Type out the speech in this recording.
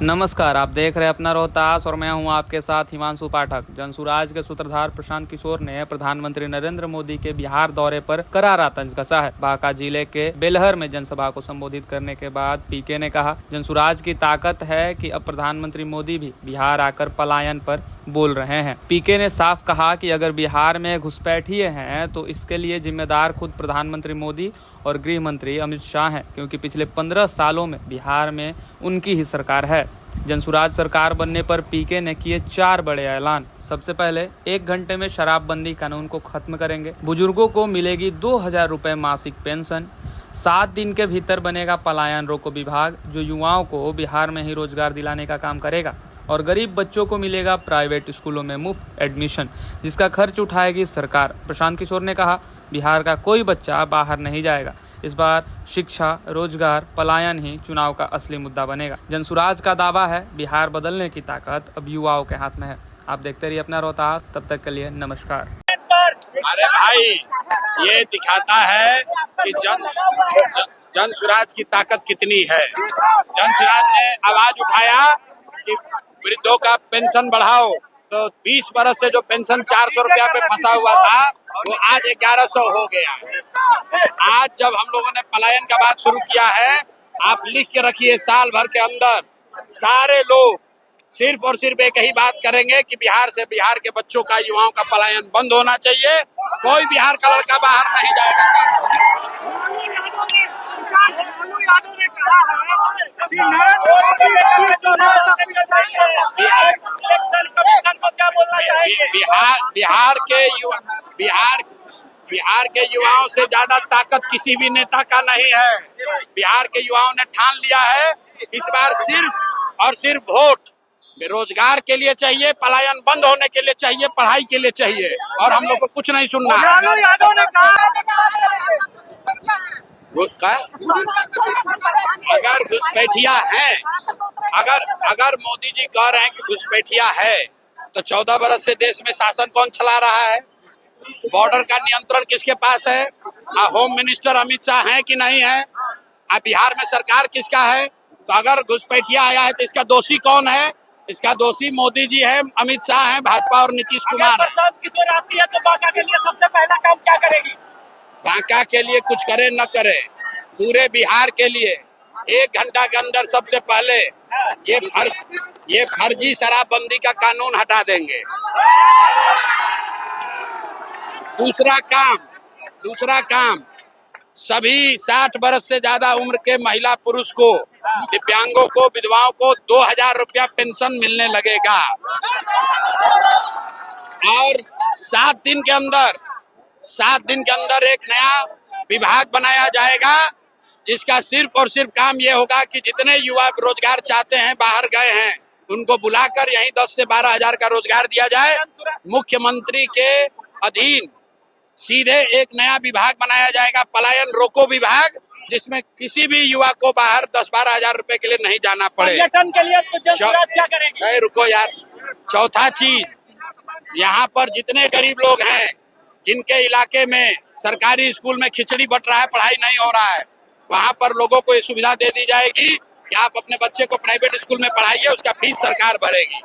नमस्कार, आप देख रहे हैं अपना रोहतास और मैं हूं आपके साथ हिमांशु पाठक। जनसुराज के सूत्रधार प्रशांत किशोर ने प्रधानमंत्री नरेंद्र मोदी के बिहार दौरे पर करारा तंज कसा है। बांका जिले के बेलहर में जनसभा को संबोधित करने के बाद पीके ने कहा, जनसुराज की ताकत है कि अब प्रधानमंत्री मोदी भी बिहार आकर पलायन पर बोल रहे हैं। पीके ने साफ कहा कि अगर बिहार में घुसपैठिए हैं तो इसके लिए जिम्मेदार खुद प्रधानमंत्री मोदी और गृह मंत्री अमित शाह हैं, क्योंकि पिछले 15 सालों में बिहार में उनकी ही सरकार है। जनसुराज सरकार बनने पर पीके ने किए 4 बड़े ऐलान। सबसे पहले 1 घंटे में शराबबंदी कानून को खत्म करेंगे। बुजुर्गों को मिलेगी 2000 रुपए मासिक पेंशन। 7 दिन के भीतर बनेगा पलायन रोको विभाग, जो युवाओं को बिहार में ही रोजगार दिलाने का काम करेगा। और गरीब बच्चों को मिलेगा प्राइवेट स्कूलों में मुफ्त एडमिशन, जिसका खर्च उठाएगी सरकार। प्रशांत किशोर ने कहा, बिहार का कोई बच्चा बाहर नहीं जाएगा। इस बार शिक्षा, रोजगार, पलायन ही चुनाव का असली मुद्दा बनेगा। जनसुराज का दावा है, बिहार बदलने की ताकत अब युवाओं के हाथ में है। आप देखते रहिए अपना रोहतास। तब तक के लिए नमस्कार। अरे भाई, ये दिखाता है कि जनसुराज की ताकत कितनी है। जनसुराज ने आवाज उठाया कि वृद्धों का पेंशन बढ़ाओ, तो 20 बरस से जो पेंशन 400 रुपया पे फंसा हुआ था वो आज 1100 हो गया। आज जब हम लोगों ने पलायन का बात शुरू किया है, आप लिख के रखिए, साल भर के अंदर सारे लोग सिर्फ और सिर्फ एक ही बात करेंगे कि बिहार से बिहार के बच्चों का, युवाओं का पलायन बंद होना चाहिए। कोई बिहार का लड़का बाहर नहीं जाएगा। बिहार के युवाओं से ज्यादा ताकत किसी भी नेता का नहीं है। बिहार के युवाओं ने ठान लिया है, इस बार सिर्फ और सिर्फ वोट रोजगार के लिए चाहिए, पलायन बंद होने के लिए चाहिए, पढ़ाई के लिए चाहिए, और हम लोग को कुछ नहीं सुनना है। अगर घुसपैठिया है, अगर मोदी जी कह रहे हैं कि घुसपैठिया है, तो 14 बरस से देश में शासन कौन चला रहा है? बॉर्डर का नियंत्रण किसके पास है? होम मिनिस्टर अमित शाह है कि नहीं है? बिहार में सरकार किसका है? तो अगर घुसपैठिया आया है तो इसका दोषी कौन है? इसका दोषी मोदी जी है, अमित शाह है, भाजपा और नीतीश कुमार है। किशोर आती है तो बांका के लिए सबसे पहला काम क्या करेगी? बांका के लिए कुछ करे न करे, पूरे बिहार के लिए 1 घंटा के अंदर सबसे पहले ये फर्जी शराबबंदी का कानून हटा देंगे। दूसरा काम सभी 60 बरस से ज्यादा उम्र के महिला पुरुष को, दिव्यांगों को, विधवाओं को 2000 रुपया पेंशन मिलने लगेगा। और 7 दिन के अंदर एक नया विभाग बनाया जाएगा, जिसका सिर्फ और सिर्फ काम ये होगा कि जितने युवा रोजगार चाहते हैं, बाहर गए हैं, उनको बुलाकर यहीं 10 से 12 हजार का रोजगार दिया जाए। मुख्यमंत्री के अधीन सीधे एक नया विभाग बनाया जाएगा, पलायन रोको विभाग, जिसमें किसी भी युवा को बाहर 10-12 हजार रुपए के लिए नहीं जाना पड़े। पर्यटन के लिए तो जनसुराज क्या करेगी? रुको यार, चौथा चीज, यहाँ पर जितने गरीब लोग हैं, जिनके इलाके में सरकारी स्कूल में खिचड़ी बट रहा है, पढ़ाई नहीं हो रहा है, वहाँ पर लोगों को ये सुविधा दे दी जाएगी कि आप अपने बच्चे को प्राइवेट स्कूल में पढ़ाइए, उसका फीस सरकार भरेगी।